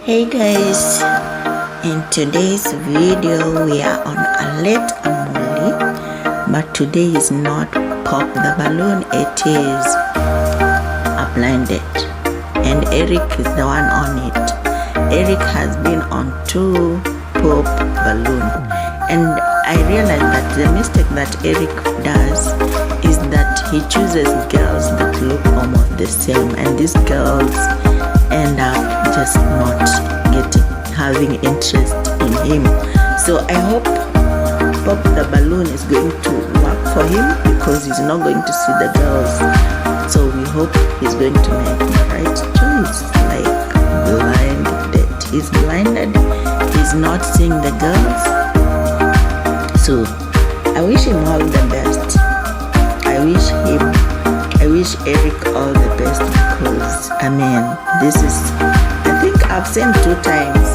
Hey guys, in today's video we are on a late Amuli, but today is not pop the balloon, it is a blind date, and Eric is the one on it. Eric has been on 2 pop balloon, and I realized that the mistake that Eric does is that he chooses girls that look almost the same, and these girls end up just not having interest in him. So I hope Pop the Balloon is going to work for him, because he's not going to see the girls. So we hope he's going to make the right choice, like blind date. He's blinded, he's not seeing the girls. So I wish him all the best. I wish Eric all the best, because I mean, this is, I think I've seen him 2 times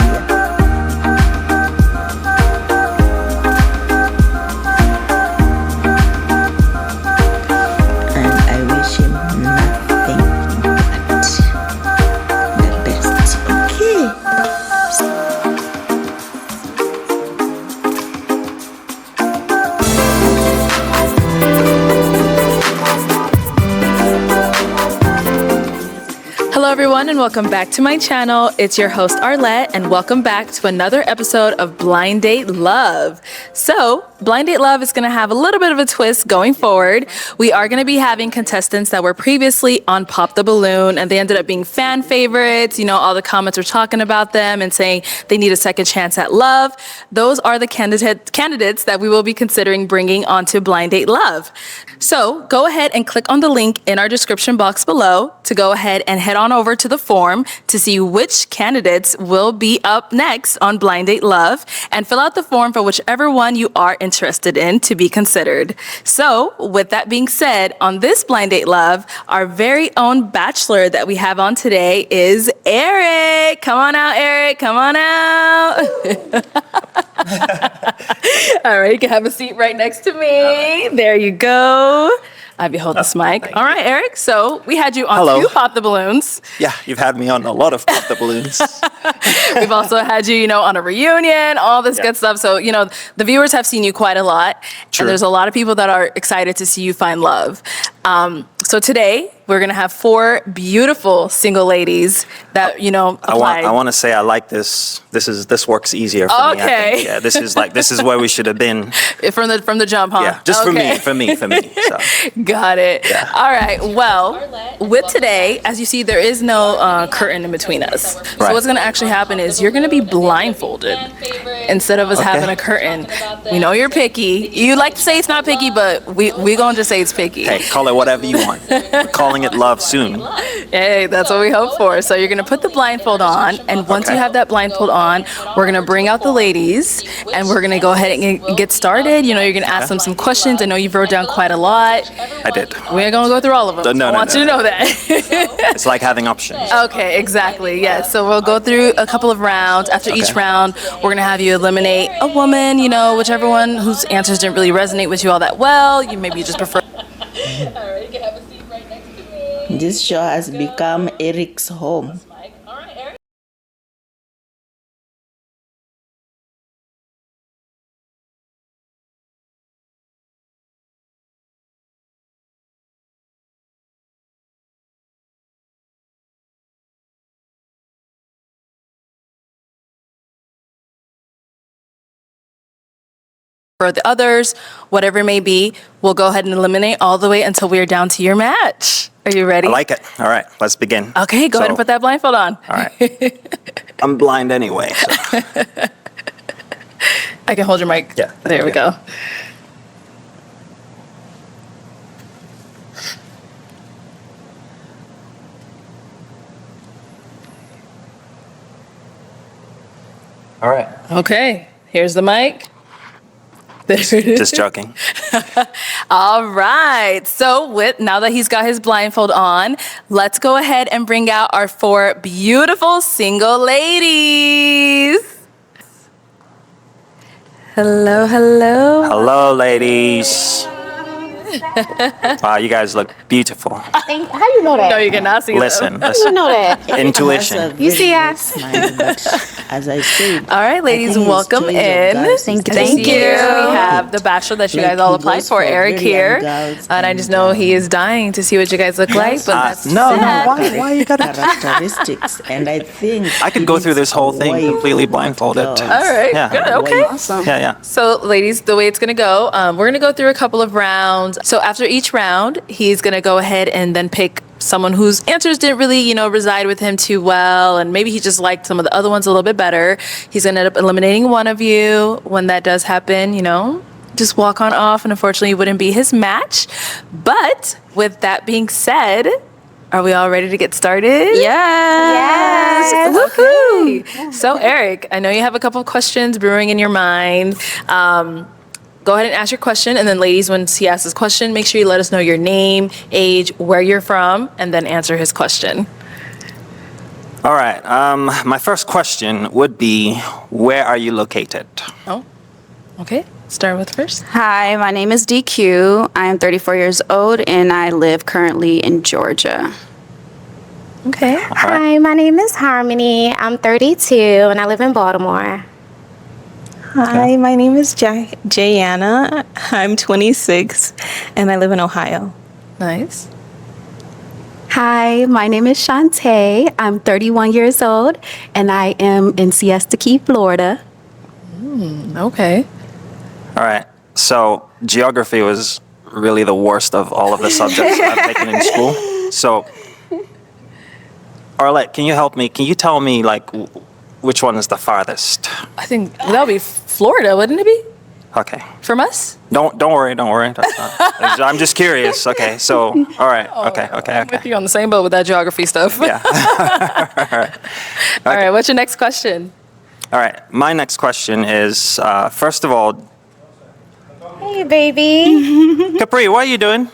here. And I wish him nothing but the best. Okay. Hello everyone and welcome back to my channel. It's your host Arlette and welcome back to another episode of Blind Date Love. So Blind Date Love is going to have a little bit of a twist going forward. We are going to be having contestants that were previously on Pop the Balloon and they ended up being fan favorites. You know, all the comments were talking about them and saying they need a second chance at love. Those are the candidates that we will be considering bringing onto Blind Date Love. So go ahead and click on the link in our description box below to go ahead and head on over to the form to see which candidates will be up next on Blind Date Love, and fill out the form for whichever one you are interested in to be considered. So with that being said, on this Blind Date Love, our very own bachelor that we have on today is Eric. Come on out, Eric. Come on out. All right, you can have a seat right next to me. There you go. I behold this mic. All right, Eric. So we had you on 2 Pop the Balloons. Yeah, you've had me on a lot of Pop the Balloons. We've also had you, on a reunion, all this good stuff. So, the viewers have seen you quite a lot. True. And there's a lot of people that are excited to see you find love. So today, we're going to have 4 beautiful single ladies that, applied. I want to say I like this. This works easier for me. I think. Yeah, this is where we should have been. From the jump, huh? Yeah, just for me. So. Got it. Yeah. All right. Well, with today, as you see, there is no curtain in between us. So Right. what's going to actually happen is you're going to be blindfolded instead of us having a curtain. We know you're picky. You like to say it's not picky, but we're going to just say it's picky. Hey, call it whatever you want. We're calling it love soon. Hey, that's what we hope for. So you're going to put the blindfold on, and once you have that blindfold on, we're going to bring out the ladies, and we're going to go ahead and get started. You're going to ask them some questions. I know you've wrote down quite a lot. I did. We ain't going to go through all of them. I want you to know that. It's like having options. Okay, exactly. Yes. So we'll go through a couple of rounds. After each round, we're going to have you eliminate a woman, whichever one whose answers didn't really resonate with you all that well. Maybe you just prefer. All right, you can have a seat right next to me. This show has become Eric's home. All right, Eric. For the others, whatever it may be, we'll go ahead and eliminate all the way until we're down to your match. Are you ready? I like it. All right, let's begin. Okay, go ahead and put that blindfold on. All right. I'm blind anyway. So. I can hold your mic. Yeah. There we go. All right. Okay, here's the mic. There it is. Just joking. All right. So now that he's got his blindfold on, let's go ahead and bring out our 4 beautiful single ladies. Hello, hello. Hello, ladies. Wow, you guys look beautiful. How you know that? No, you cannot see Listen, How you know that? intuition. You see us? As I said. All right, ladies, I think his welcome choice of in. girls Thank is you. Thank you. very We have good. the bachelor that you Like, guys all he applied goes for, Eric, very young here. girls And I just know he is dying to see what you guys look like. But that's No, sad. why you gotta? characteristics, and I think I could go through this whole thing completely blindfolded. All right, Yeah. good, okay. Awesome. Yeah. So, ladies, the way it's going to go, we're going to go through a couple of rounds. So after each round, he's going to go ahead and then pick someone whose answers didn't really, reside with him too well, and maybe he just liked some of the other ones a little bit better. He's going to end up eliminating one of you. When that does happen, just walk on off, and unfortunately, you wouldn't be his match. But with that being said, are we all ready to get started? Yes. Woohoo! So, Eric, I know you have a couple of questions brewing in your mind. Go ahead and ask your question, and then, ladies, when he asks his question, make sure you let us know your name, age, where you're from, and then answer his question. All right. My first question would be, where are you located? Oh, okay. Start with first. Hi, my name is DQ. I am 34 years old, and I live currently in Georgia. Okay. Hi, my name is Harmony. I'm 32 and I live in Baltimore. Hi, my name is Jayana. I'm 26 and I live in Ohio. Nice. Hi, my name is Shantae. I'm 31 years old and I am in Siesta Key, Florida. Okay. All right. So geography was really the worst of all of the subjects I've taken in school. So, Arlette, can you help me? Can you tell me, which one is the farthest? I think that would be Florida, wouldn't it be? Okay. From us? Don't worry. That's not, I'm just curious. Okay. So, all right. Okay. I'm with you on the same boat with that geography stuff. Yeah. All right. What's your next question? All right. My next question is, first of all, Hey, baby. Capri, what are you doing?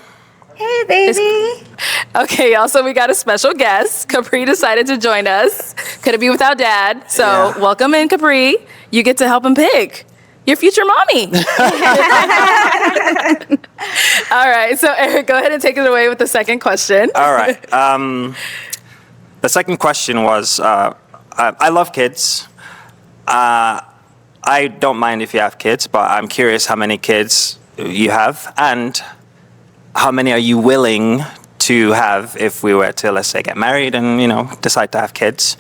Hey, baby. Okay, y'all, so we got a special guest. Capri decided to join us. Couldn't be without Dad. So Yeah. welcome in, Capri. You get to help him pick your future mommy. All right, so Eric, go ahead and take it away with the second question. All right. The second question was, I love kids. I don't mind if you have kids, but I'm curious how many kids you have and how many are you willing to have if we were to, let's say, get married and, decide to have kids.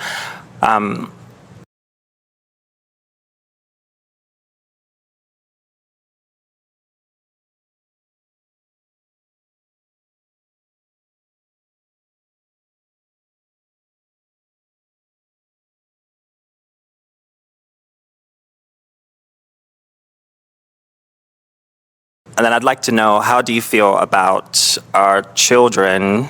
And then I'd like to know, how do you feel about our children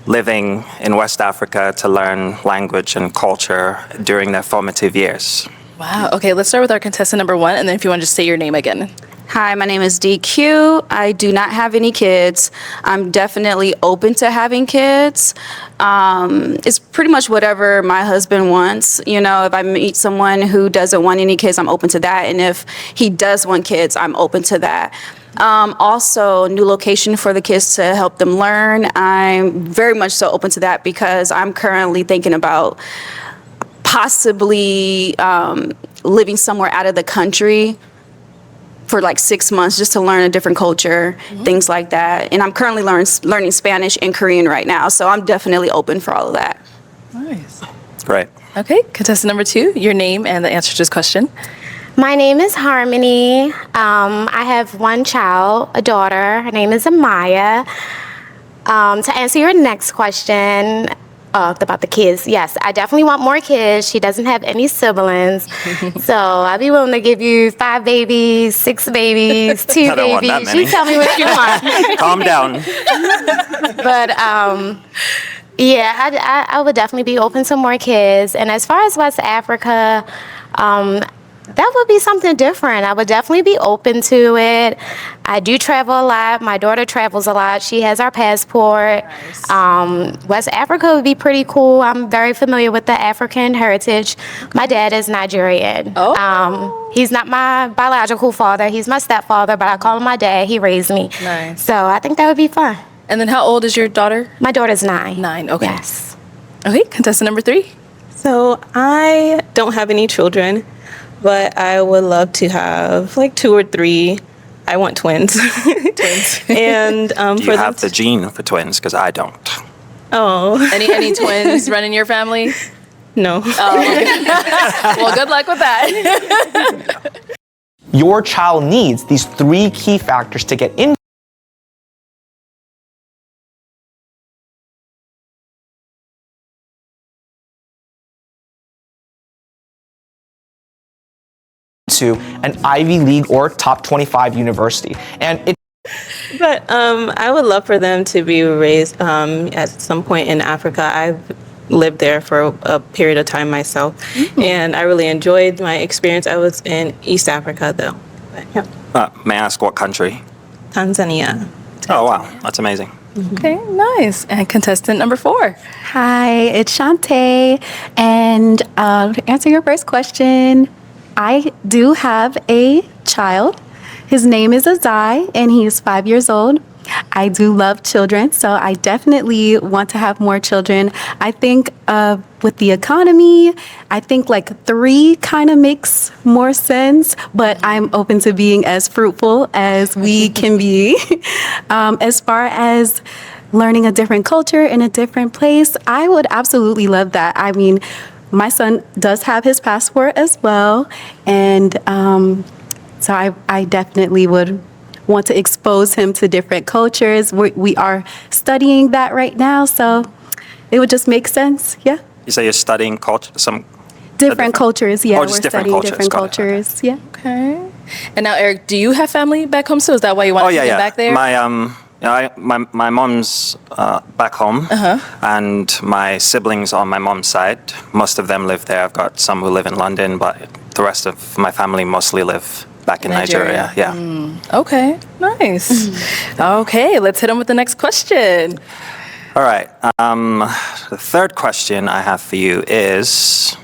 living in West Africa to learn language and culture during their formative years? Wow. Okay, let's start with our contestant number one, and then if you want to just say your name again. Hi, my name is DQ. I do not have any kids. I'm definitely open to having kids. It's pretty much whatever my husband wants. If I meet someone who doesn't want any kids, I'm open to that. And if he does want kids, I'm open to that. Also, new location for the kids to help them learn. I'm very much so open to that because I'm currently thinking about possibly living somewhere out of the country for 6 months just to learn a different culture, things like that. And I'm currently learning Spanish and Korean right now, so I'm definitely open for all of that. Nice. Great. Okay, contestant number two, your name and the answer to this question. My name is Harmony. I have one child, a daughter. Her name is Amaya. To answer your next question, about the kids, yes, I definitely want more kids. She doesn't have any siblings. So I'd be willing to give you 5 babies, 6 babies, 2 I don't want that babies. many. You tell me what you want. Calm down. But yeah, I would definitely be open to more kids. And as far as West Africa, That would be something different. I would definitely be open to it. I do travel a lot. My daughter travels a lot. She has our passport. West Africa would be pretty cool. I'm very familiar with the African heritage. My dad is Nigerian. He's not my biological father. He's my stepfather, but I call him my dad. He raised me. Nice. So I think that would be fun. And then how old is your daughter? My daughter's 9. 9, okay. Yes. Okay, contestant number 3. So I don't have any children, but I would love to have like 2 or 3. I want twins. Twins. And Do you have the gene for twins? Because I don't. Oh. Any twins running your family? No. Well, good luck with that. Your child needs these 3 key factors to get into an Ivy League or top 25 university. And it But I would love for them to be raised at some point in Africa. I've lived there for a period of time myself, and I really enjoyed my experience. I was in East Africa, though. But, yeah. May I ask what country? Tanzania. Oh, wow. That's amazing. Okay, nice. And contestant number 4. Hi, it's Shantae. And to answer your first question, I do have a child. His name is Azai, and he is 5 years old. I do love children, so I definitely want to have more children. I think with the economy, I think like 3 kind of makes more sense, but I'm open to being as fruitful as we can be. As far as learning a different culture in a different place, I would absolutely love that. I mean, my son does have his passport as well, and so I definitely would want to expose him to different cultures. We are studying that right now, so it would just make sense, yeah. You say you're studying Different cultures, yeah. Oh, just we're different studying cultures. different Got it, okay. cultures, yeah. Okay. And now, Eric, do you have family back home? So is that why you want to get back there? My mom's back home, and my siblings on my mom's side, most of them live there. I've got some who live in London, but the rest of my family mostly live back in Nigeria. Yeah. Okay, nice. Okay, let's hit him with the next question. All right. The third question I have for you is,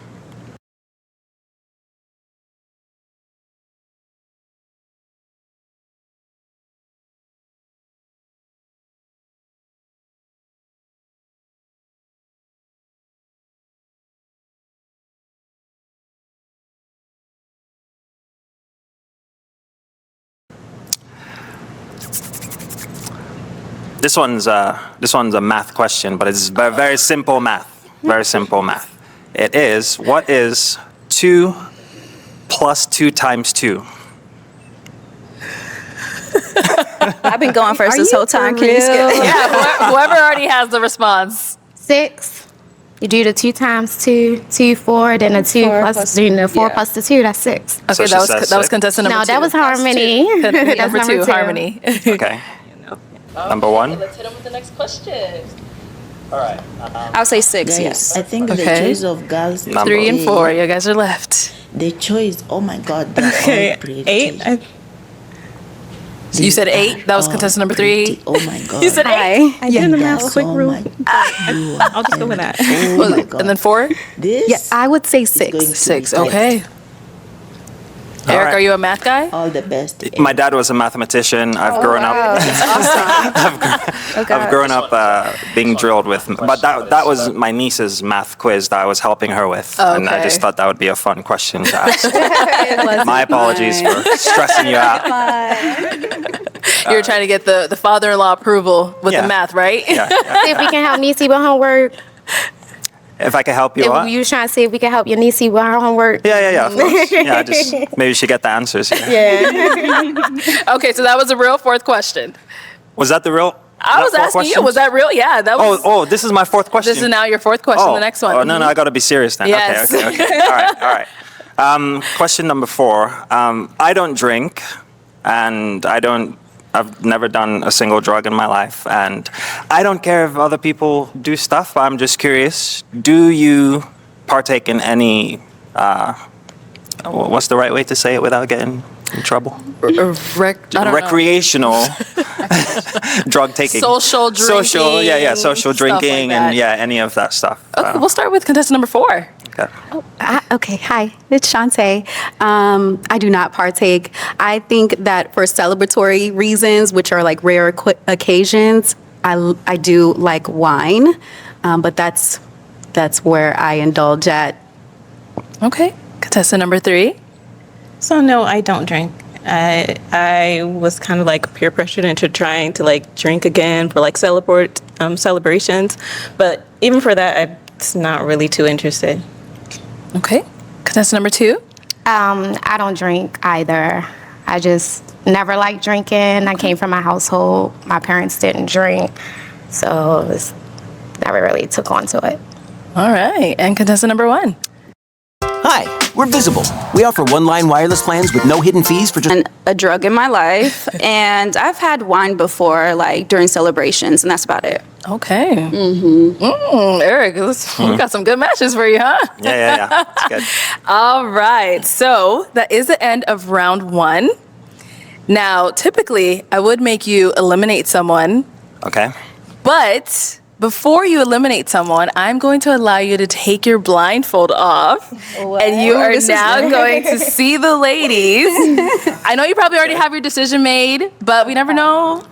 this one's a math question, but it's very simple math. Very simple math. It is, what is 2 plus 2 times 2? I've been going first this whole time. Can you skip? Yeah, whoever already has the response. 6. You do the 2 times 2, 2, 4, then the 2 plus, you know, 4 plus the 2, that's 6. Okay, So she that was says that was 6? contestant number 2. No, that was Harmony. That's number 2, Harmony. Okay. Number 1? Let's hit him with the next question. All right. I'll say 6, Guys, yes. I think the Okay. choice of girls. Number 3 and today, 4, you guys are left. The choice. Oh my God, they're Okay, all pretty. 8. So you said 8. That was All contestant number 3. pretty. Oh my God. You said 8. I did the That's math quick all rule. my God, you are I'll just go with that. Oh my God. And then 4? This Yeah, I would say is going 6. to 6. be great. Okay. All Eric, right. are you a math guy? All the best. My dad was a mathematician. I've grown up. I've grown up being drilled with, but that was my niece's math quiz that I was helping her with, and I just Okay. thought that would be a fun question to ask. My apologies for stressing you out. You're trying to get the father-in-law approval with Yeah. the math, right? Yeah, See if we can help Niecy with homework. If I could help you, If what? you was trying to see if we can help your Niecy with her homework. Yeah, of course. Yeah, just maybe she get the answers here. Yeah. Okay, so that was a real 4th question. Was that the real? I was asking you, was that real? Yeah, that was. Oh, this is my 4th question. This is now your 4th question. The next one. Oh, no, I got to be serious then. Yes. Okay. All right. Question number 4. I don't drink, and I've never done a single drug in my life, and I don't care if other people do stuff. I'm just curious. Do you partake in any what's the right way to say it without getting in trouble? I don't know. Recreational drug taking. Social drinking. Social stuff drinking like that. and any of that stuff. Okay, we'll start with contestant number 4. Okay. Okay, hi, it's Shantae. I do not partake. I think that for celebratory reasons, which are like rare occasions, I do like wine, but that's where I indulge at. Okay. Contestant number 3. So no, I don't drink. I was kind of like peer pressured into trying to like drink again for like celebrations, but even for that, I'm not really too interested. Okay. Contestant number 2. I don't drink either. I just never liked drinking. I came from a household. My parents didn't drink. So it was, never really took on to it. All right. And contestant number 1. Hi, we're Visible. We offer one-line wireless plans with no hidden fees for just... And a drug in my life, and I've had wine before, like during celebrations, and that's about it. Okay. Eric, we got some good matches for you, huh? Yeah. It's good. All right. So that is the end of round 1. Now, typically, I would make you eliminate someone, Okay. but before you eliminate someone, I'm going to allow you to take your blindfold off. And you are now going to see the ladies. I know you probably already have your decision made, but we never know.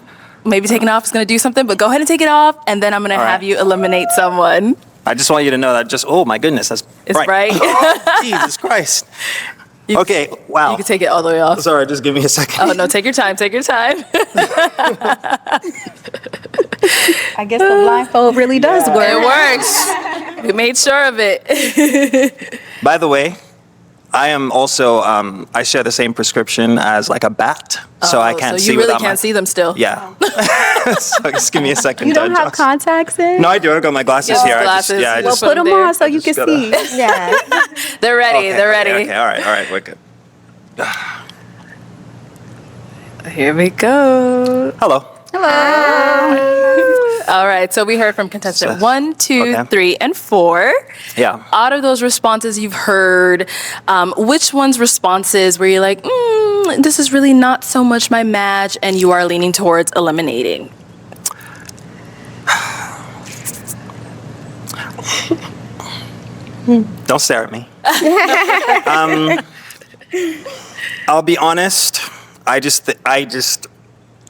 Maybe taking it off is going to do something, but go ahead and take it off, and then I'm going to have you eliminate someone. I just want you to know that oh my goodness, that's It's bright. Oh, Jesus Christ. Okay, wow. You can take it all the way off. Sorry, just give me a second. Oh, no, take your time. Take your time. I guess the blindfold really does work. It works. We made sure of it. By the way, I am also, I share the same prescription as like a bat, so I can't see So you really without can't see them still. Yeah. So just give me a second You to don't have adjust. contacts in? No, I do. I've got my glasses Just here. glasses. I Well, just, Put them there. on so you can just gotta- see. Yeah. They're ready. okay, They're ready. Okay, all right, we're good. Here we go. Hello. All right. So we heard from contestant So- 1, 2, okay. 3, and 4. Yeah. Out of those responses you've heard, which one's responses where you're like, this is really not so much my match, and you are leaning towards eliminating? Don't stare at me. I'll be honest. I just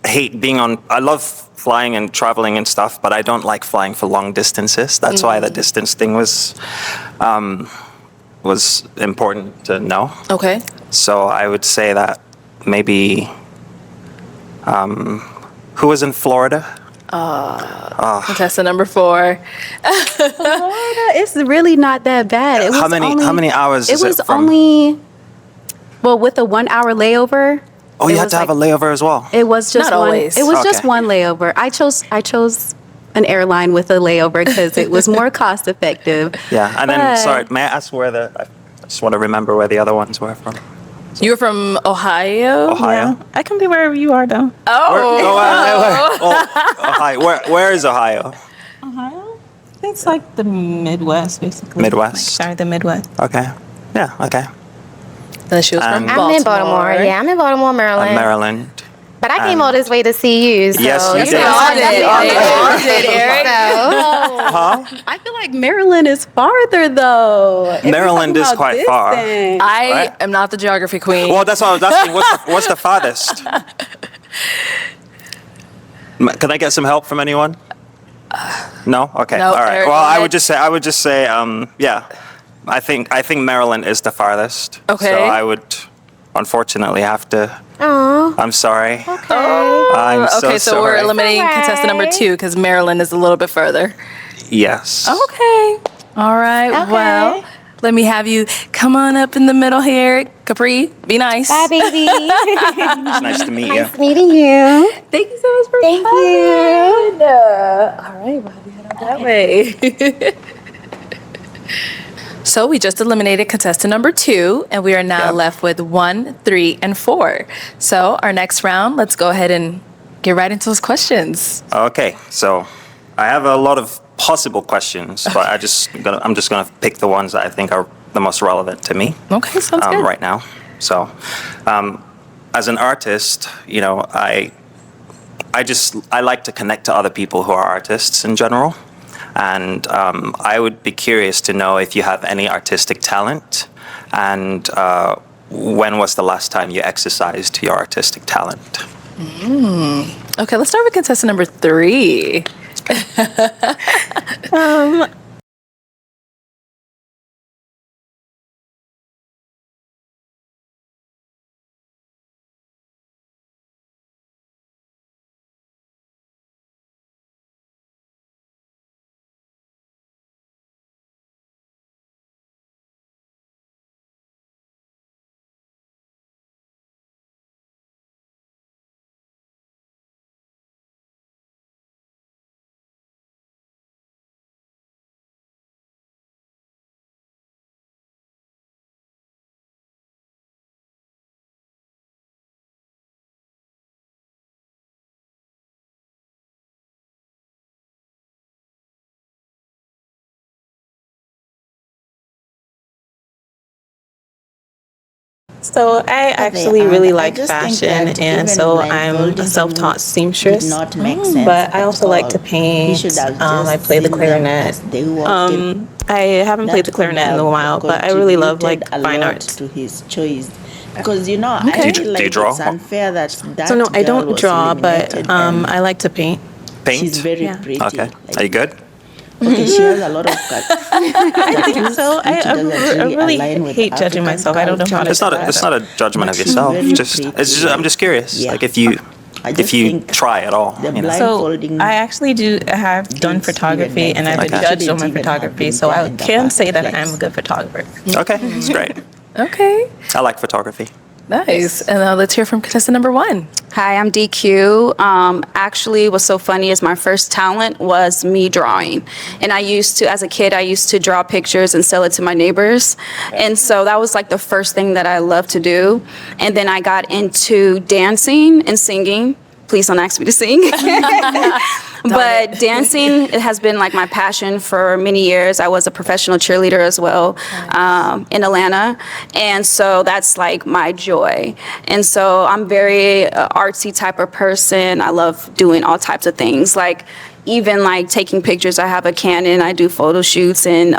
hate being on. I love flying and traveling and stuff, but I don't like flying for long distances. That's why the distance thing was important to know. Okay. So I would say that maybe. Who was in Florida? Contestant number 4. It's really not that bad. It was How many hours It is was it from? only, well, with a 1 hour layover. Oh, you it had was to have a like- layover as well. It was just Not one. always. It was just Okay. one layover. I chose an airline with a layover because it was more cost effective. Yeah, and then But- sorry, may I ask where I just want to remember where the other ones were from. You were from Ohio? Ohio. I can be wherever you are, though. Ohio. Where is Ohio? Ohio? It's like the Midwest, basically. Midwest? Sorry, the Midwest. Okay. Yeah. Okay. Then she was from And- Baltimore. I'm in Baltimore. Yeah, I'm in Baltimore, Maryland. Maryland. But I came all this way to see you. So Yes, you you did. know, They all did. definitely They all did, Eric. So, I feel like Maryland is farther though. If we're Maryland talking is about quite far. distance. I Right. am not the geography queen. Well, that's what I was asking. What's the farthest? Can I get some help from anyone? No. Okay. No, All right. Eric, Well, go I ahead. would just say, yeah. I think Maryland is the farthest. Okay. So I would, unfortunately, have to. aw, I'm sorry. okay. I'm so Okay, so we're sorry. eliminating All right. contestant number 2 because Maryland is a little bit further. Yes. Okay. All right. Okay. Well, let me have you come on up in the middle here. Capri, be nice. Bye, baby. It's nice to meet you. Nice meeting you. Thank you so much for Thank coming. you. All right, well, we head on that way. So we just eliminated contestant number 2, and we are now Yep. left with 1, 3, and 4. So our next round, let's go ahead and get right into those questions. Okay, so I have a lot of possible questions, but I'm just gonna pick the ones that I think are the most relevant to me. Okay, sounds good. Right now. So, as an artist, you know, I like to connect to other people who are artists in general, and I would be curious to know if you have any artistic talent, and when was the last time you exercised your artistic talent? Okay, let's start with contestant number 3. So I actually really like fashion, and so I'm a self-taught seamstress. Not make sense But I at also like all. to He paint. should have I just play the seen them clarinet. as they walked in. I haven't played the That could clarinet in a have while, but I really love like contributed a fine lot arts. to his choice. Because you know, Okay. I Do feel you like draw? it's unfair that So no, I girl don't was draw, but eliminated and I like to paint. Paint? she's very Yeah. pretty. Okay. Like, Are you good? okay, she has a lot of tattoos, So which doesn't I really align with hate judging African myself. I don't know how to It's not. do It's that. not a judgment of But she's yourself. very Just. pretty, It's just. I'm just curious. yeah. Like if you think try at all. the You know? So blindfolding I actually have done didn't photography, even and make I've been sense. Okay. judged on my Shouldn't even have photography, been so there I in the can first say that place. I'm a good photographer. Okay, it's great. Okay, I like photography. nice. And let's hear from contestant number 1. Hi, I'm DQ. Actually, what's so funny is my first talent was me drawing. And I used to, as a kid, I used to draw pictures and sell it to my neighbors. And so that was like the first thing that I loved to do. And then I got into dancing and singing. Please don't ask me to sing. But dancing, it has been like my passion for many years. I was a professional cheerleader as well in Atlanta. And so that's like my joy. And so I'm very artsy type of person. I love doing all types of things. Like even like taking pictures. I have a Canon. I do photo shoots and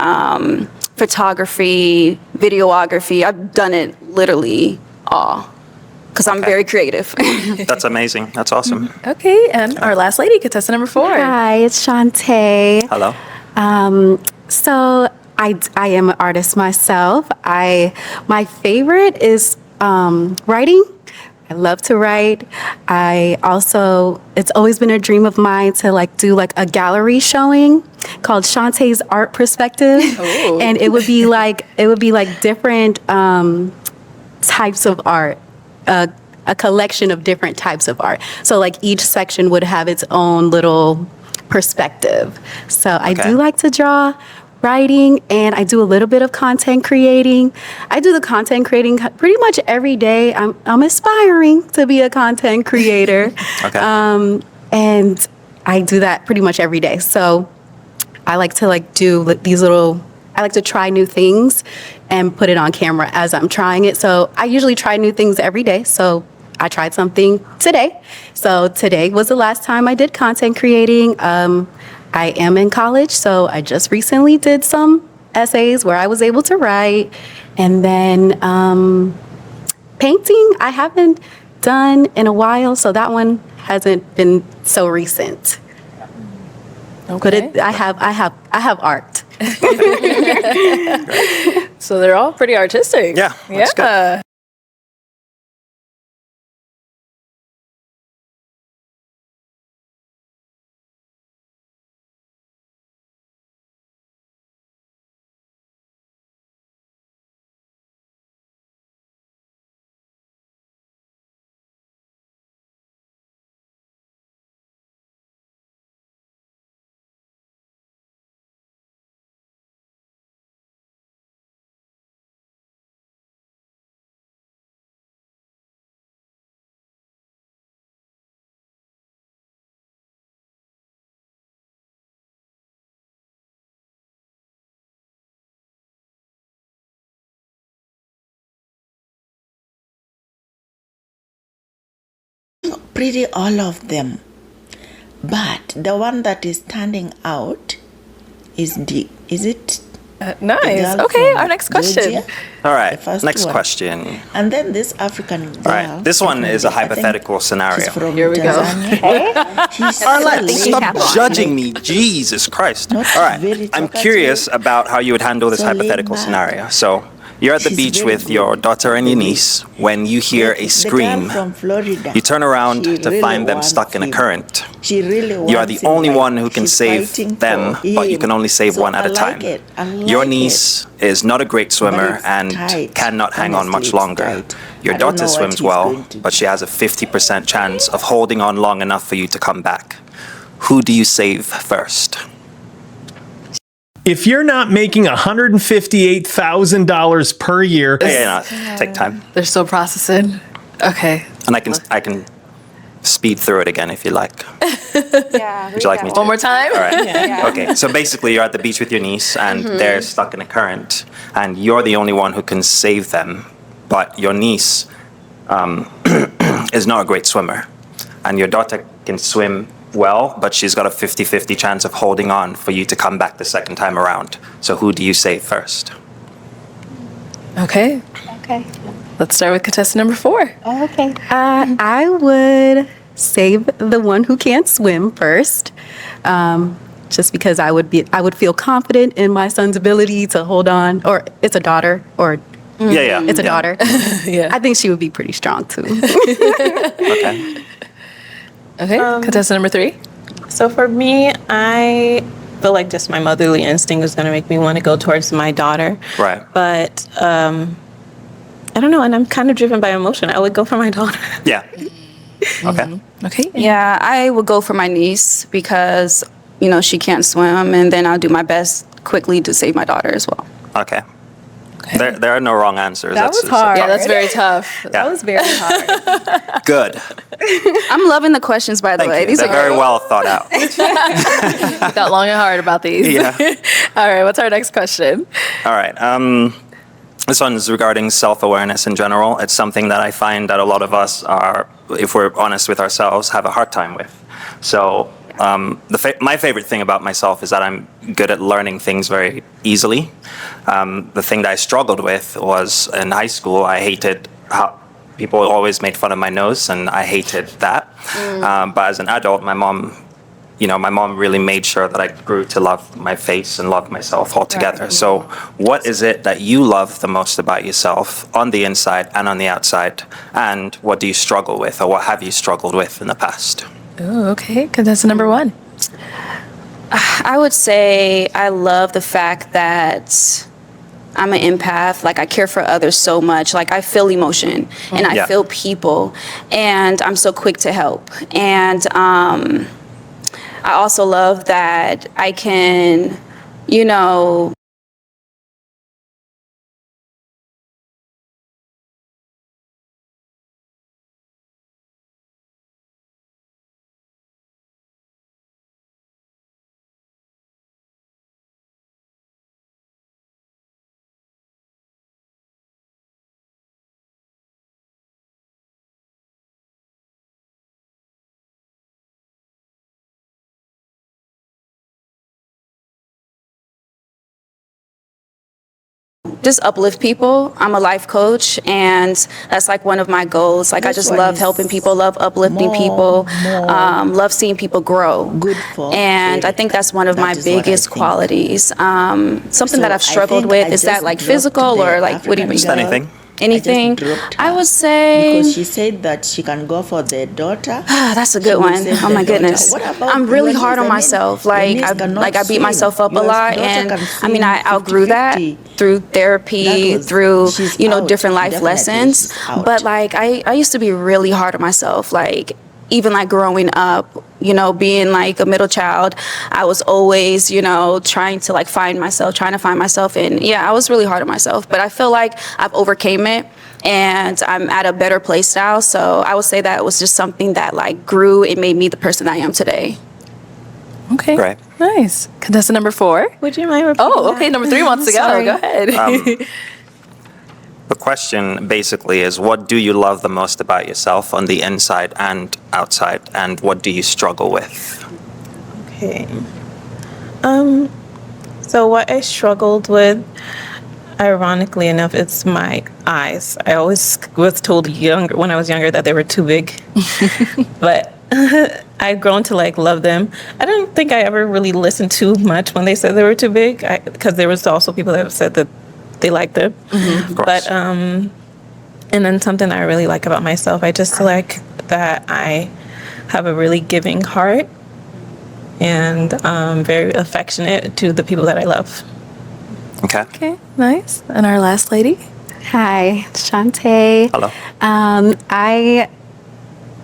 photography, videography. I've done it literally all. Because I'm very creative. That's amazing. That's awesome. Okay, and our last lady, contestant number 4. Hi, it's Shantae. Hello. So I am an artist myself. My favorite is writing. I love to write. It's always been a dream of mine to like do like a gallery showing called Shantae's Art Perspective. And it would be like different types of art. A collection of different types of art. So like each section would have its own little perspective. So I do like to draw, writing, and I do a little bit of content creating. I do the content creating pretty much every day. I'm aspiring to be a content creator. Okay. And I do that pretty much every day. So I like to I like to try new things and put it on camera as I'm trying it. So I usually try new things every day. So I tried something today. So today was the last time I did content creating. I am in college, so I just recently did some essays where I was able to write. And then painting, I haven't done in a while, so that one hasn't been so recent. Okay. But I have art. So they're all pretty artistic. Yeah, that's good. Yeah. pretty, all of them. But the one that is standing out is it? Nice. Okay, our next question. Georgia? All right, The first next one. question. And then this African girl. All right, this one is a hypothetical scenario. She's from Here we go. Tanzania. She's Arlette, so stop laid judging back. me. Jesus Christ. Not All right, very I'm talkative. curious about how you would handle this So laid hypothetical back. scenario. So you're at the She's beach very with good. your daughter and your niece when you hear a The scream. girl from Florida. You turn around She to really find them wants stuck in a him. current. She really You are wants the him, only like, one who can she's save fighting them, for but you him. can only save So one at I a time. like it. I Your like niece is not a great swimmer it's and tight. cannot hang on Honestly, much it's longer. tight. Your I don't daughter know what swims he's well, going to but she has a 50% chance of holding on long enough for you to come back. Who do you save first? If you're not making $158,000 per year, Yeah, take time. They're still processing. Okay. And I can speed through it again if you like. Yeah. Would you like me to? One more time? All right. Okay. So basically, you're at the beach with your niece, and they're stuck in a current, and you're the only one who can save them. But your niece is not a great swimmer, and your daughter can swim well, but she's got a 50-50 chance of holding on for you to come back the second time around. So who do you save first? Okay. Okay. Let's start with contestant number 4. Okay. I would save the one who can't swim first, just because I would feel confident in my son's ability to hold on. Or it's a daughter, or Yeah. it's a daughter. Yeah. I think she would be pretty strong too. Okay. Okay. Contestant number 3. So for me, I feel like just my motherly instinct is going to make me want to go towards my daughter. Right. But I don't know, and I'm kind of driven by emotion. I would go for my daughter. Yeah. Okay. Okay. Yeah, I would go for my niece because, she can't swim, and then I'll do my best quickly to save my daughter as well. Okay. There are no wrong answers. That was hard. Yeah, that's very tough. Yeah. was very hard. Good. I'm loving the questions, by the Thank way. you. These They're are very well thought out. Got long and hard about these. Yeah. All right. What's our next question? All right. This one is regarding self-awareness in general. It's something that I find that a lot of us are, if we're honest with ourselves, have a hard time with. So my favorite thing about myself is that I'm good at learning things very easily. The thing that I struggled with was in high school, I hated how people always made fun of my nose, and I hated that. But as an adult, my mom really made sure that I grew to love my face and love myself altogether. Right. So what is it that you love the most about yourself on the inside and on the outside? And what do you struggle with, or what have you struggled with in the past? Oh, okay. Contestant number 1. I would say I love the fact that I'm an empath. Like, I care for others so much. Like, I feel emotion and I Yeah. feel people, and I'm so quick to help. And I also love that I can, just uplift people. I'm a life coach, and that's like one of my goals. Like, I This just one love is helping people, love uplifting people, love seeing people grow. Good for And I think that's one of That my is what I biggest think. qualities. Something So that I've I struggled think with, I is that just like dropped physical, the or like, what do you mean? Just anything. Anything? dropped I her would say, because she said that she can go for the daughter. that's a She good will one. save Oh the my daughter. goodness. What about I'm really your hard niece? on I mean, myself. your Like, niece I cannot beat myself up a swim. Your lot, daughter and can I mean, I swim outgrew that 50-50. through therapy, That was- through she's different out. life Definitely lessons. she's out. But like, I used to be really hard on myself. Like, even like growing up, being like a middle child, I was always, trying to find myself. And yeah, I was really hard on myself, but I feel like I've overcame it, and I'm at a better place now. So I would say that it was just something that grew and made me the person I am today. Okay. Great. Nice. Contestant number 4. Would you mind repeating Oh, okay. that? Number 3 wants to go. Sorry. Go ahead. The question basically is, what do you love the most about yourself on the inside and outside, and what do you struggle with? Okay. So what I struggled with, ironically enough, it's my eyes. I always was told when I was younger that they were too big, but I've grown to like love them. I don't think I ever really listened too much when they said they were too big, because there was also people that have said that they liked them. Of course. But and then something I really like about myself, I just like that I have a really giving heart and very affectionate to the people that I love. Okay. Okay, nice. And our last lady? Hi, Shantae. Hello.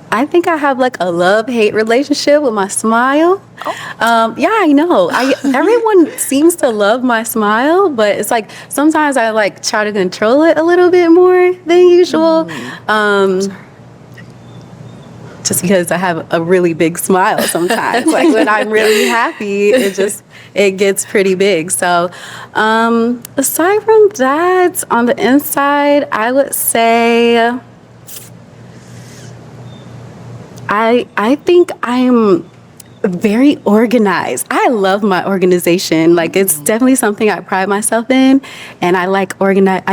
I think I have like a love-hate relationship with my smile. Yeah, I know. Everyone seems to love my smile, but it's like sometimes I like try to control it a little bit more than usual. Just because I have a really big smile sometimes. Like when I'm really happy, it gets pretty big. So aside from that, on the inside, I would say I think I'm very organized. I love my organization. Like it's definitely something I pride myself in, and I like organize.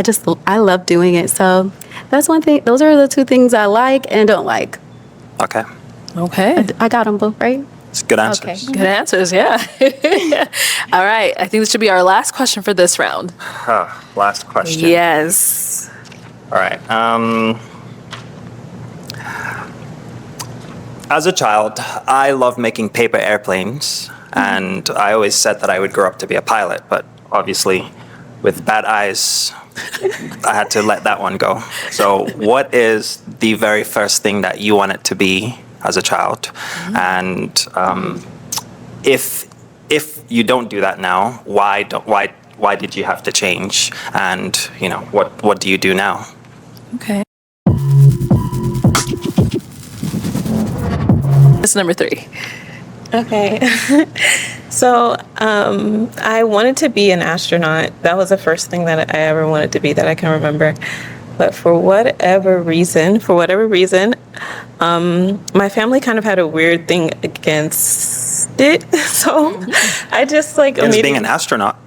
I love doing it. So that's one thing. Those are the two things I like and don't like. Okay. Okay. I got them both right. It's good answers. Good answers, yeah. All right, I think this should be our last question for this round. Last question. Yes. All right. As a child, I loved making paper airplanes, and I always said that I would grow up to be a pilot, but obviously, with bad eyes, I had to let that one go. So what is the very first thing that you wanted to be as a child? And if you don't do that now, why did you have to change? And what do you do now? Okay. It's number 3. Okay. So I wanted to be an astronaut. That was the first thing that I ever wanted to be that I can remember. But for whatever reason, my family kind of had a weird thing against it. So I just like Against being an astronaut?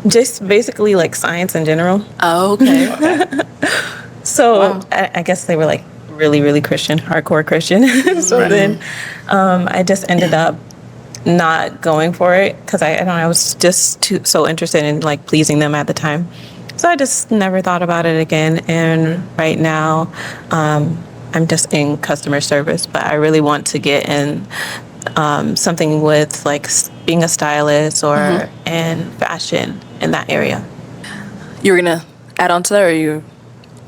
Just basically like science in general. Oh, okay. So Wow. I guess they were like really, really Christian, hardcore Christian. So then I just ended up not going for it because I don't know, I was just so interested in like pleasing them at the time. So I just never thought about it again. And right now, I'm just in customer service, but I really want to get in something with like being a stylist or in fashion in that area. You were going to add on to that, or you?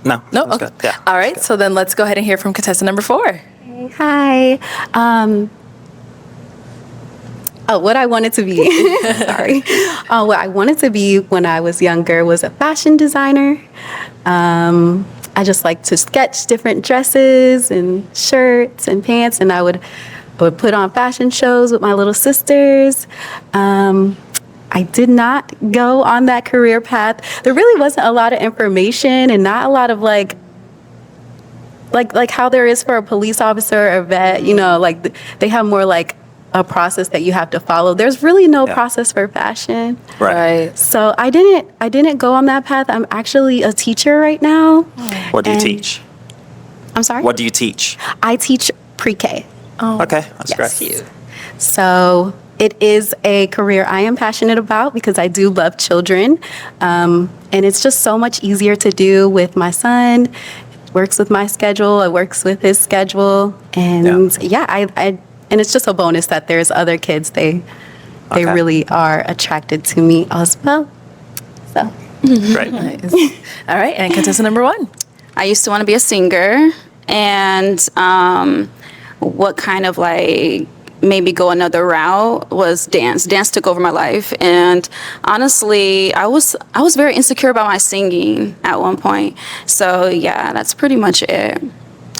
No. No? That's Okay. good. Yeah. All right, so then let's go ahead and hear from contestant number 4. Hi. What I wanted to be. Sorry. What I wanted to be when I was younger was a fashion designer. I just like to sketch different dresses and shirts and pants, and I would put on fashion shows with my little sisters. I did not go on that career path. There really wasn't a lot of information and not a lot of like how there is for a police officer or vet, like they have more like a process that you have to follow. There's really no process for fashion. Right. So I didn't go on that path. I'm actually a teacher right now. What do you teach? I'm sorry? What do you teach? I teach pre-K. Oh. Okay, that's Yes. great. So it is a career I am passionate about because I do love children. And it's just so much easier to do with my son. It works with my schedule. It works with his schedule. And and it's just a bonus that there's other kids. They really are attracted to me as well. So. Great. Nice. All right, and contestant number 1. I used to want to be a singer, and what kind of like maybe go another route was dance. Dance took over my life, and honestly, I was very insecure about my singing at one point. So yeah, that's pretty much it.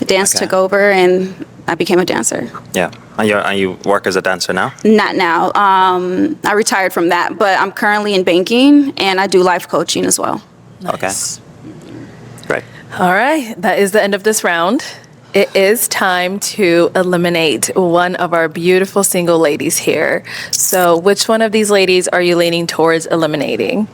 Dance Okay. took over, and I became a dancer. Yeah. And you work as a dancer now? Not now. I retired from that, but I'm currently in banking, and I do life coaching as well. Okay. Great. All right, that is the end of this round. It is time to eliminate one of our beautiful single ladies here. So which one of these ladies are you leaning towards eliminating?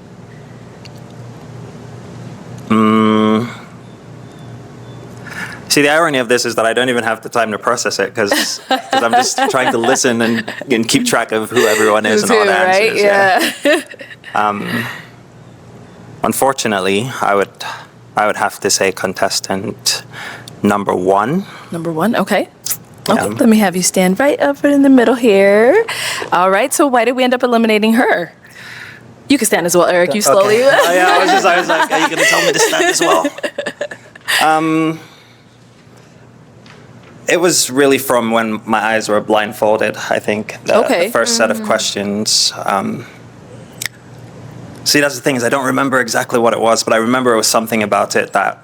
See, the irony of this is that I don't even have the time to process it because I'm just trying to listen and keep track of who everyone is and all the Right? answers. Yeah. Unfortunately, I would have to say contestant number 1. Number 1, okay. Yeah. Okay, let me have you stand right up in the middle here. All right, so why did we end up eliminating her? You can stand as well, Eric. You slowly. Okay. Oh, yeah, I was like, are you going to tell me to stand as well? It was really from when my eyes were blindfolded, I think. The first set of questions. See, that's the thing, is I don't remember exactly what it was, but I remember it was something about it that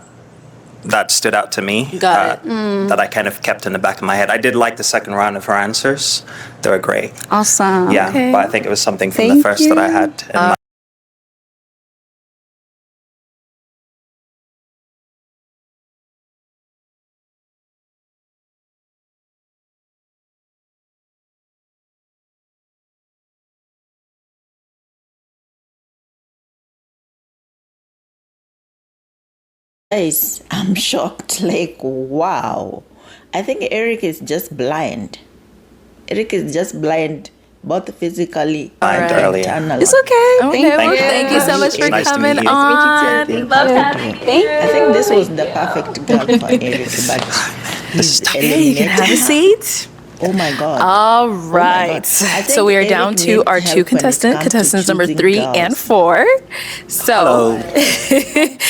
stood out to me. Got it. That I kind of kept in the back of my head. I did like the second round of her answers. They were great. Awesome. Yeah, Okay. but I think it was something from the Thank first that I you. had in my Guys, I'm shocked. Like, wow. I think Eric is just blind. Eric is just blind, both physically mind and earlier. internally. It's okay. Okay, well, you. thank you so much for Nice to coming meet you. on. Love having you. I think this was the perfect girl for Eric, but he's Hey, you can have a eliminated. seat. Oh my God. All God. right. I So we are think down Eric to needs our help two when it contestants, comes to contestants number choosing 3 girls. and 4. So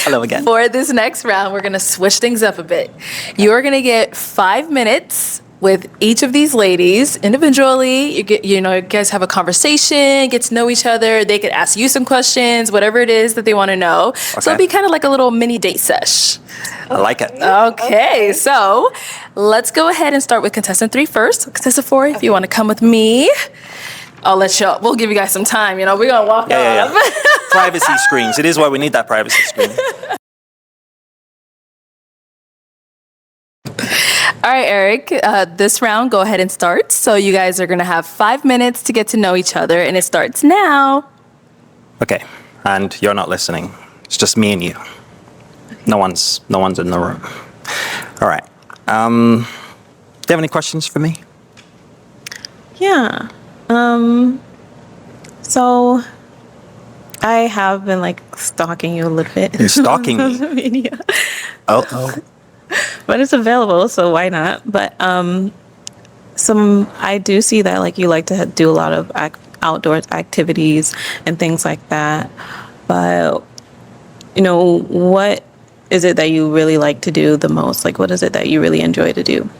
Hello again. for this next round, we're going to switch things up a bit. You are going to get 5 minutes with each of these ladies individually. You guys have a conversation, get to know each other. They could ask you some questions, whatever it is that they want to know. So Okay. it'll be kind of like a little mini date sesh. I like it. Okay, so let's go ahead and start with contestant 3 first. Contestant 4, if you want to come with me, I'll let you. We'll give you guys some time. We're gonna walk off. Privacy screens. It is why we need that privacy screen. All right, Eric. This round, go ahead and start. So you guys are gonna have 5 minutes to get to know each other, and it starts now. Okay, and you're not listening. It's just me and you. No one's in the room. All right. Do you have any questions for me? Yeah. So I have been like stalking you a little bit. You're stalking me. on social media. Oh. But it's available, so why not? But I do see that like you like to do a lot of outdoor activities and things like that. But what is it that you really like to do the most? Like, what is it that you really enjoy to do?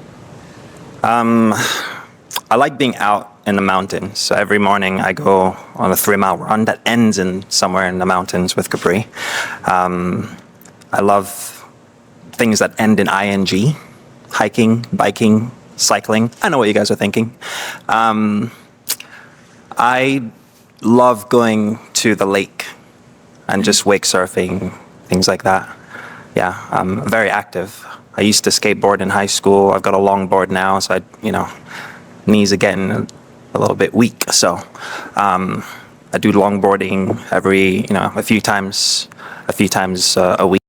I like being out in the mountains. So every morning I go on a 3-mile run that ends in somewhere in the mountains with Capri. I love things that end in ing, hiking, biking, cycling. I know what you guys are thinking. I love going to the lake and just wake surfing, things like that. Yeah, I'm very active. I used to skateboard in high school. I've got a longboard now, so knees are getting a little bit weak. So I do longboarding a few times a week.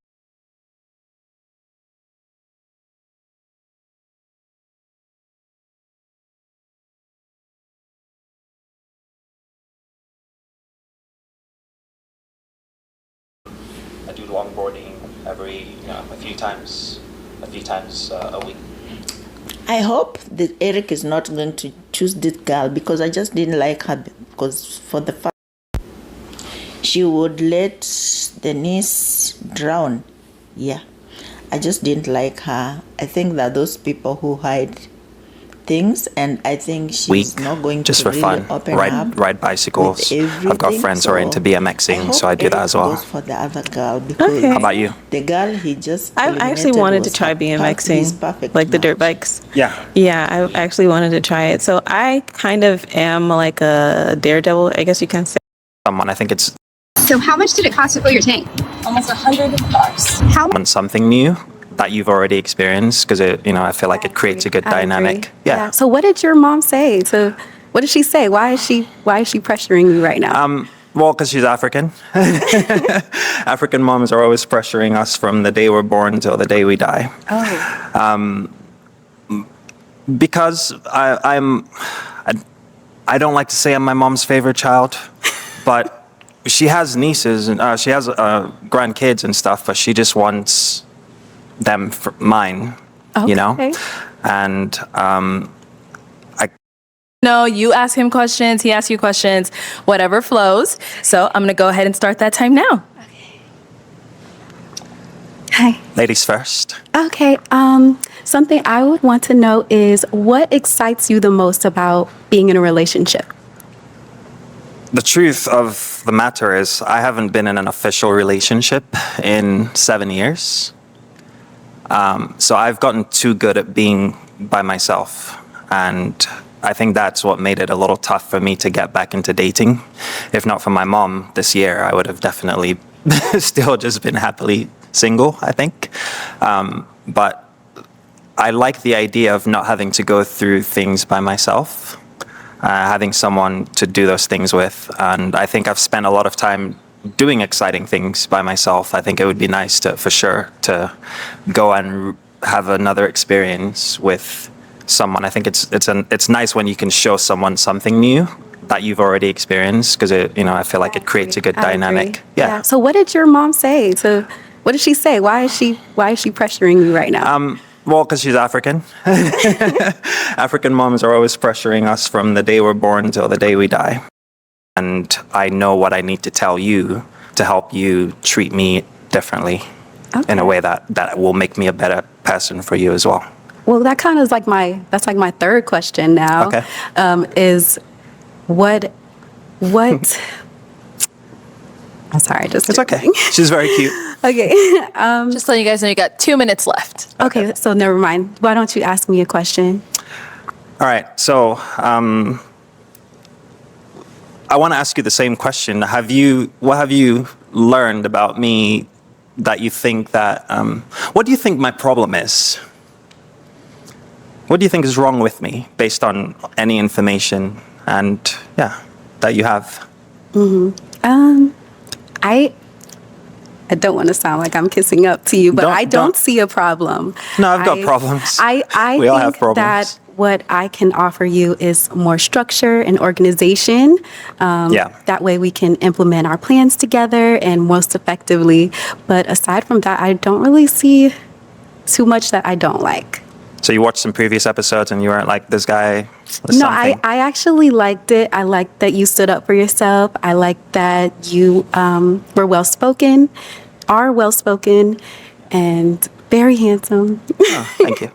I do longboarding a few times a week. I hope that Eric is not going to choose this girl because I just didn't like her because for the fact she would let the niece drown. Yeah, I just didn't like her. I think that those people who hide things, and I think she's week, not going just to for really fun. open up Ride bicycles. with I've got everything, friends who are into BMXing, so I do that as well. Goes for the other girl because Okay. How about you? the girl he just I actually eliminated wanted to was try his BMXing, perfect like the dirt match. bikes. Yeah. Yeah, I actually wanted to try it. So I kind of am like a daredevil, I guess you can say. Someone, I think it's So how much did it cost to fill your tank? Almost $100. How much? on something new that you've already experienced, because I feel like it creates a good I dynamic. agree. Yeah. So what did your mom say? So what did she say? Why is she pressuring you right now? Well, because she's African. African moms are always pressuring us from the day we're born till the day we die. Oh. Because I don't like to say I'm my mom's favorite child, but she has nieces and she has grandkids and stuff, but she just wants them for mine, Okay. And No, you ask him questions, he asks you questions, whatever flows. So I'm gonna go ahead and start that time now. Hi. ladies first. Okay. Something I would want to know is what excites you the most about being in a relationship? The truth of the matter is I haven't been in an official relationship in 7 years. So I've gotten too good at being by myself. And I think that's what made it a little tough for me to get back into dating. If not for my mom this year, I would have definitely still just been happily single, I think. But I like the idea of not having to go through things by myself, having someone to do those things with. And I think I've spent a lot of time doing exciting things by myself. I think it would be nice for sure to go and have another experience with someone. I think it's nice when you can show someone something new that you've already experienced, because I feel like it creates a good I dynamic. agree. Yeah. So what did your mom say? So what did she say? Why is she pressuring you right now? Well, because she's African. African moms are always pressuring us from the day we're born till the day we die. And I know what I need to tell you to help you treat me differently in a way that will make me a better person for you as well. Well, that kind of is like that's like my third question now. Okay. Is what? I'm sorry, It's okay. She's very cute. Okay. Just letting you guys know you got 2 minutes left. Okay, so never mind. Why don't you ask me a question? All right. So I want to ask you the same question. What have you learned about me that you think that? What do you think my problem is? What do you think is wrong with me, based on any information that you have? I don't want to sound like I'm kissing up to you, but I don't see a problem. No, I've got problems. I We all think have problems. that what I can offer you is more structure and organization. That way we can implement our plans together and most effectively. But aside from that, I don't really see too much that I don't like. So you watched some previous episodes and you weren't like, this guy was No, something? I actually liked it. I liked that you stood up for yourself. I liked that you were well-spoken, are well-spoken, and very handsome. Oh, thank you.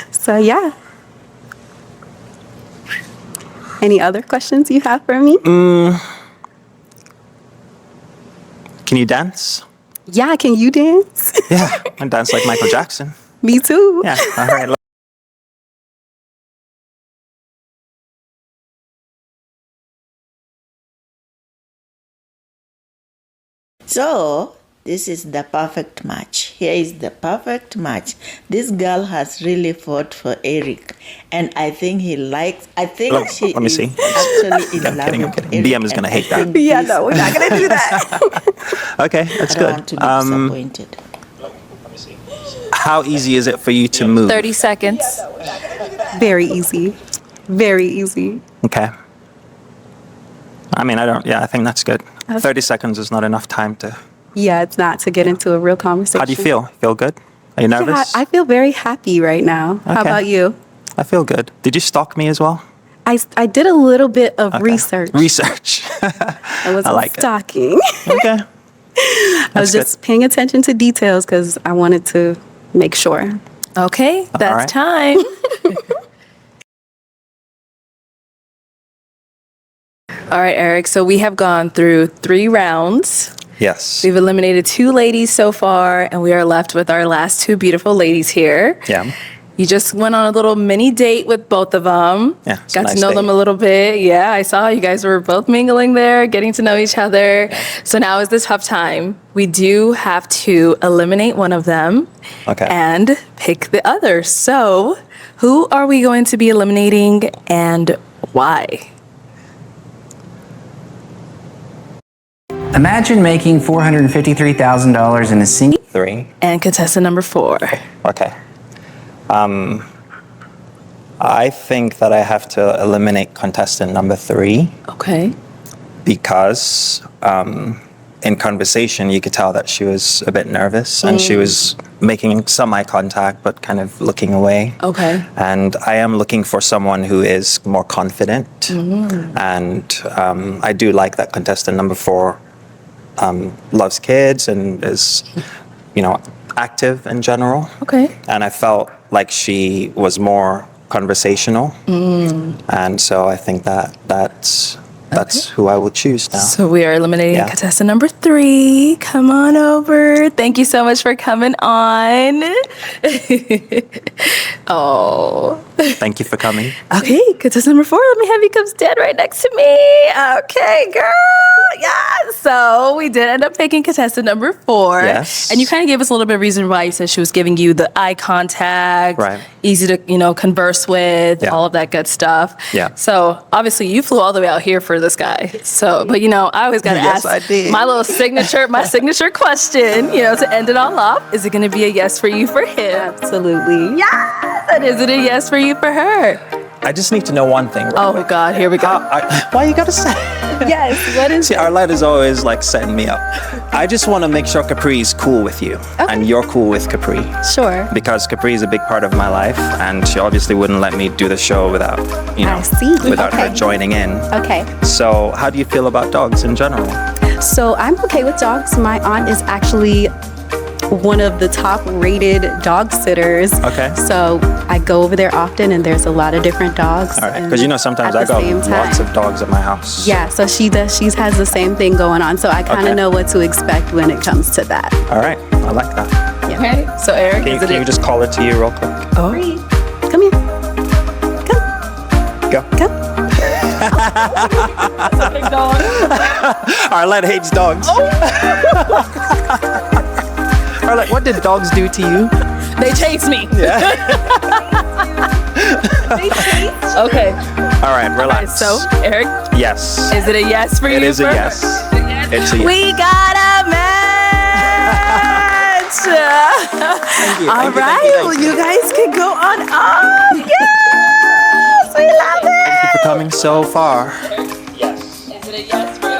So, yeah. Any other questions you have for me? Can you dance? Yeah, can you dance? Yeah, I dance like Michael Jackson. Me too. Yeah, all right. So this is the perfect match. Here is the perfect match. This girl has really fought for Eric, and I think he likes. I think she let me is see. actually in I'm love kidding, I'm with kidding. Eric. BM is gonna and I hate that. think Yeah, this- no, we're not going to do that. Okay, that's I don't good. want to be disappointed. How easy is it for you to move? 30 seconds. Very easy. Very easy. Okay. I mean, I think that's good. 30 seconds is not enough time to. Yeah, it's not to get into a real conversation. How do you feel? Feel good? Are you nervous? Yeah, I feel very happy right now. How Okay. about you? I feel good. Did you stalk me as well? I did a little bit of Okay. research. Research. I wasn't like it. stalking. Okay. I was just paying attention to details because I wanted to make sure. Okay, that's right. time. All right, Eric. So we have gone through 3 rounds. Yes. We've eliminated 2 ladies so far, and we are left with our last 2 beautiful ladies here. Yeah. You just went on a little mini date with both of them. Yeah, it's a Got to nice know date. them a little bit. Yeah, I saw you guys were both mingling there, getting to know each other. So now is the tough time. We do have to eliminate one of them and pick the other. So who are we going to be eliminating and why? Imagine making $453,000 in a single 3. And contestant number 4. Okay. I think that I have to eliminate contestant number 3. Okay. Because in conversation, you could tell that she was a bit nervous and she was making some eye contact, but kind of looking away. Okay. And I am looking for someone who is more confident. And I do like that contestant number 4 loves kids and is, active in general. Okay. And I felt like she was more conversational. And so I think that's who I will choose now. So we are eliminating contestant number 3. Come on over. Thank you so much for coming on. Oh. Thank you for coming. Okay, contestant number 4, let me have you come stand right next to me. Okay, girl. Yeah. So we did end up picking contestant number 4. Yes. And you kind of gave us a little bit of reason why you said she was giving you the eye contact, Right. easy to, converse with, all of that good stuff. Yeah. So obviously you flew all the way out here for this guy. So, but I always got to Yes, I ask did. my little signature question, to end it all off. Is it going to be a yes for you for him? Absolutely. Yes. And is it a yes for you for her? I just need to know one thing. Oh, God, here we go. Why you gotta say? Yes, what is See, Arlette is always like setting me up. I just want to make sure Capri is cool with you, and you're cool with Capri. Sure. Because Capri is a big part of my life, and she obviously wouldn't let me do the show without, I see. without her Okay. joining in. Okay. So, how do you feel about dogs in general? So I'm okay with dogs. My aunt is actually one of the top rated dog sitters. Okay. So I go over there often and there's a lot of different dogs. All right, because sometimes I got lots of dogs at my house. Yeah, so she has the same thing going on. So I kind of know what to expect when it comes to that. All right, I like that. Yeah. Okay, so Eric, Can you just call it to you real quick? Oh. Come here. Go. Come. Arlette hates dogs. Arlette, what did dogs do to you? They chase me. Yeah. Okay. All right, relax. So, Eric, Yes. is it a yes for you? It is a for her? yes. It's a yes. We got a match. All right, well, you guys can go on up. Yes, we love it. Thank you for coming so far. Yes. Is it a yes for you?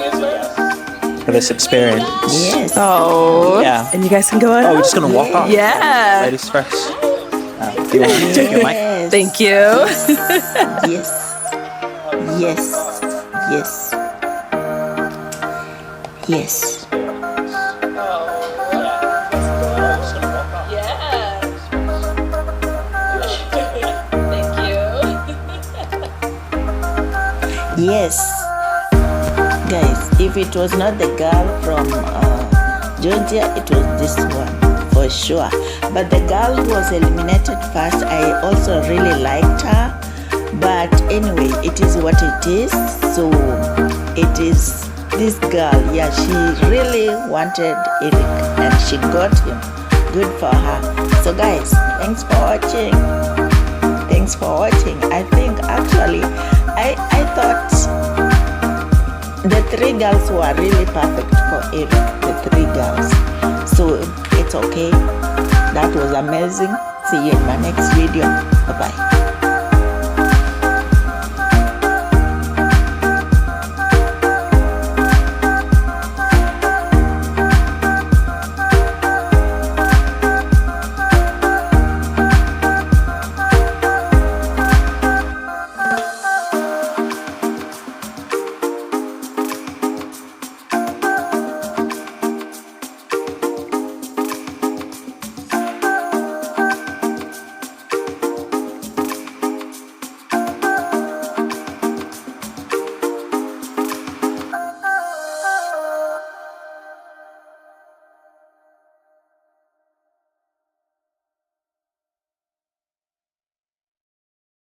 For this experience. Yes. Oh. Yeah. And you guys can go on. Oh, we're just gonna walk off. Yeah. Ladies first. Do you want me to take your mic? Yes. Thank you. Yes. Yes. Yes. Yes. Yes. Guys, if it was not the girl from Georgia, it was this one for sure. But the girl who was eliminated first, I also really liked her. But anyway, it is what it is. So it is this girl. Yeah, she really wanted Eric and she got him. Good for her. So guys, thanks for watching. Thanks for watching. I think actually, I thought the 3 girls were really perfect for Eric. The 3 girls. So it's okay. That was amazing. See you in my next video. Bye-bye.